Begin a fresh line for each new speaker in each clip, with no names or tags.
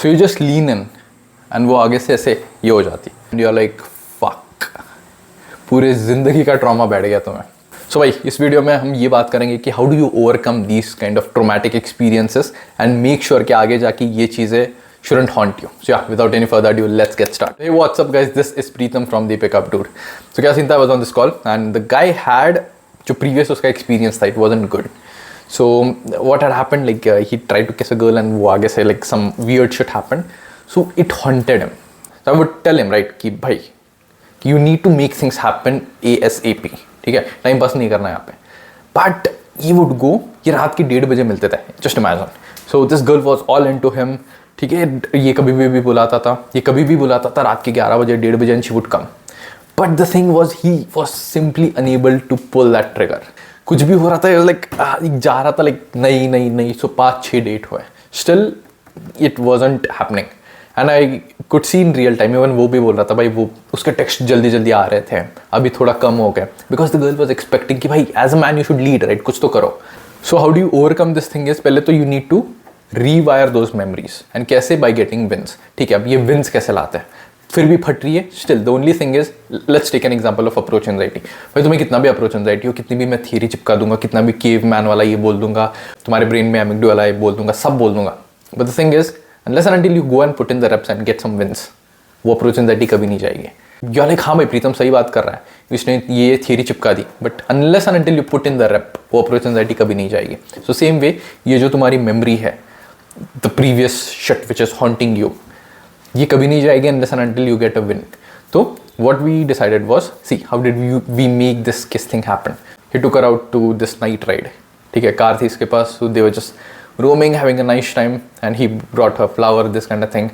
So you just lean in and वो आगे से ऐसे ये हो जाती and you are like fuck, पूरे ज़िंदगी का ट्रॉमा बैठ गया तुम्हें। सो भाई इस वीडियो में हम ये बात करेंगे कि how do you overcome these kind of traumatic experiences and make sure कि आगे जाके ये चीज़ें shouldn't haunt you. So yeah, without any further ado, let's get started. Hey, what's up guys? This is Preetham from the Pickup Tour. So क्या scene था, I was on this call and the guy had जो previous उसका experience था, it wasn't good. So what had happened, like he tried to kiss a girl and वो आगे से like some weird shit happened. So it haunted him. So I would tell him right कि भाई कि you need to make things happen ASAP. ठीक है, time pass नहीं करना यहाँ पे. But he would go, ये रात के 1:30 बजे मिलते थे. Just imagine. So this girl was all into him. ठीक है, ये कभी भी बुलाता था, ये कभी भी बुलाता था रात के 11 बजे 1:30 बजे and she would come. But the thing was he was simply unable to pull that trigger. कुछ भी हो रहा था, लाइक जा रहा था लाइक नहीं. सो 5-6 डेट हुए, still it wasn't happening and I could see in real time. Even वो भी बोल रहा था भाई वो उसके टेक्स्ट जल्दी आ रहे थे, अभी थोड़ा कम हो गए because the girl was expecting कि भाई as a man you should lead right, कुछ तो करो. So how do you overcome this thing is, पहले तो you need to rewire those memories and कैसे, बाय गेटिंग विंस. ठीक है, अब ये विंस कैसे लाते हैं, फिर भी फट रही है still. The only thing is, let's take an example of approach anxiety. भाई तुम्हें कितना भी अप्रोच एंजाइटी हो, कितनी भी मैं थियरी चिपका दूंगा, कितना भी केव मैन वाला ये बोल दूंगा, तुम्हारे ब्रेन में एमिग्डो वाला ये बोल दूंगा, सब बोल दूंगा, but the thing is unless and until you go and put in the reps and get some wins, वो अप्रोच एंजाइटी कभी नहीं जाएगी. यू आर लाइक हाँ भाई प्रीतम सही बात कर रहा है, इसने ये थियरी चिपका दी, but unless and until you put in the rep, वो अप्रोच एंजाइटी कभी नहीं जाएगी. सो सेम वे ये जो तुम्हारी मेमोरी है, the previous shit which is haunting you, ये कभी नहीं जाएगी unless and until you get a win. So what we decided was, see how did we make this kiss thing happen. He took her out to this night ride. ठीक है, car थी इसके पास, so they were just roaming, having a nice time and he brought her flower, this kind of thing.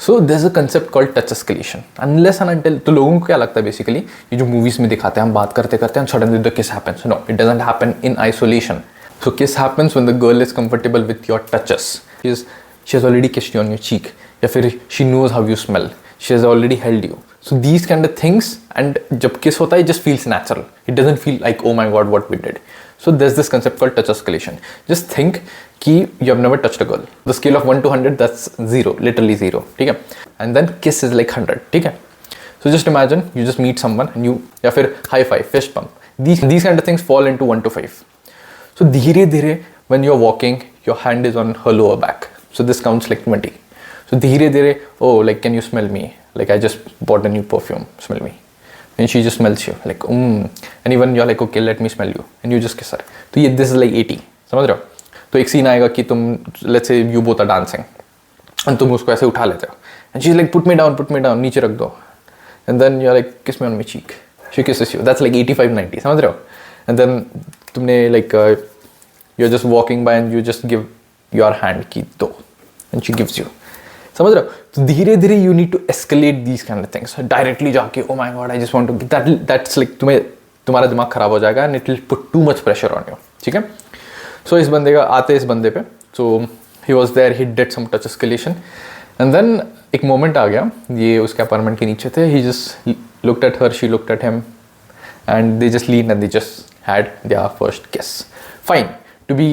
So there's a concept called touch escalation. Unless and until, तो लोगों को क्या लगता है basically, ये जो movies में दिखाते हैं, हम बात करते हैं suddenly the kiss happens. No, it doesn't happen in isolation. So kiss happens when the girl is comfortable with your touches. She has already kissed you on your cheek. या फिर she knows how you smell. She has already held you. So these kind of things, and जब kiss होता है it just feels natural. It doesn't feel like oh my god what we did. So there's this concept called touch escalation. Just think कि you have never touched a girl. The scale of 1 to 100 that's 0, literally 0. ठीक है? And then kiss is like 100. ठीक है? So just imagine you just meet someone and you या फिर high five, fist bump. These kind of things fall into 1 to 5. So धीरे धीरे when you're walking, your hand is on her lower back. So this counts like 20. So धीरे धीरे, oh like can you smell me? Like I just bought a new perfume, smell me. And she just smells you like and even you're like okay let me smell you and you just kiss her. तो ये this is like 80. समझ रहे हो? तो एक scene आएगा कि तुम let's say you both are dancing and तुम उसको ऐसे उठा लेते हो and she's like put me down, नीचे रख दो. And then you're like kiss me on my cheek. She kisses you. That's like 85-90. समझ रहे हो? And then तुमने like you're just walking by and you just give your hand की दो and she gives you. समझ रहे हो? तो धीरे धीरे you need to escalate these kind of things. Directly जाके oh my god I just want to that's like तुम्हारा दिमाग खराब हो जाएगा and it will put too much pressure on you. ठीक है? So इस बंदे पे so he was there, he did some touch escalation and then एक moment आ गया, ये उसके अपार्टमेंट के नीचे थे, he just looked at her, she looked at him and they just leaned and they just had their first kiss. Fine, to be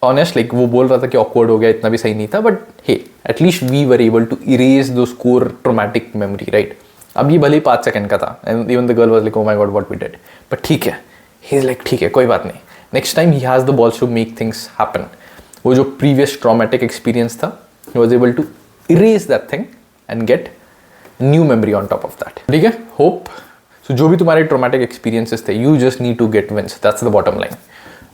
honest, like वो बोल रहा था कि awkward हो गया, इतना भी सही नहीं था, but hey, at least we were able to erase those core traumatic memory, right? अब ये भले ही 5 सेकंड का था and even the girl was like oh my god what we did, but ठीक है, he's like ठीक है कोई बात नहीं, next time he has the balls to make things happen. वो जो previous traumatic experience था, he was able to erase that thing and get new memory on top of that. ठीक है, hope. So जो भी तुम्हारे traumatic experiences थे, you just need to get wins. That's the bottom line.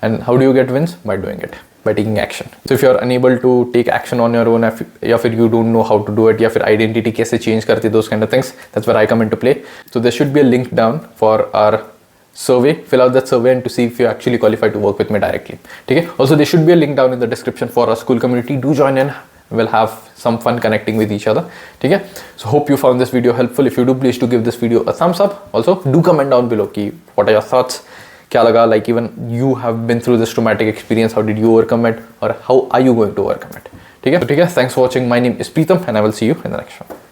And how do you get wins? By doing it, by taking action. So if you're unable to take action on your own, या फिर you don't know how to do it, या फिर identity कैसे change करती, those kind of things, that's where I come into play. So there should be a link down for our survey. Fill out that survey and to see if you actually qualify to work with me directly. ठीक है? Also there should be a link down in the description for our school community. Do join in. We'll have some fun connecting with each other. ठीक है? So hope you found this video helpful. If you do, please do give this video a thumbs up. Also do comment down below कि what are your thoughts, क्या लगा, like even you have been through this traumatic experience, how did you overcome it or how are you going to overcome it. ठीक है? Thanks for watching. My name is Preetham and I will see you in the next one.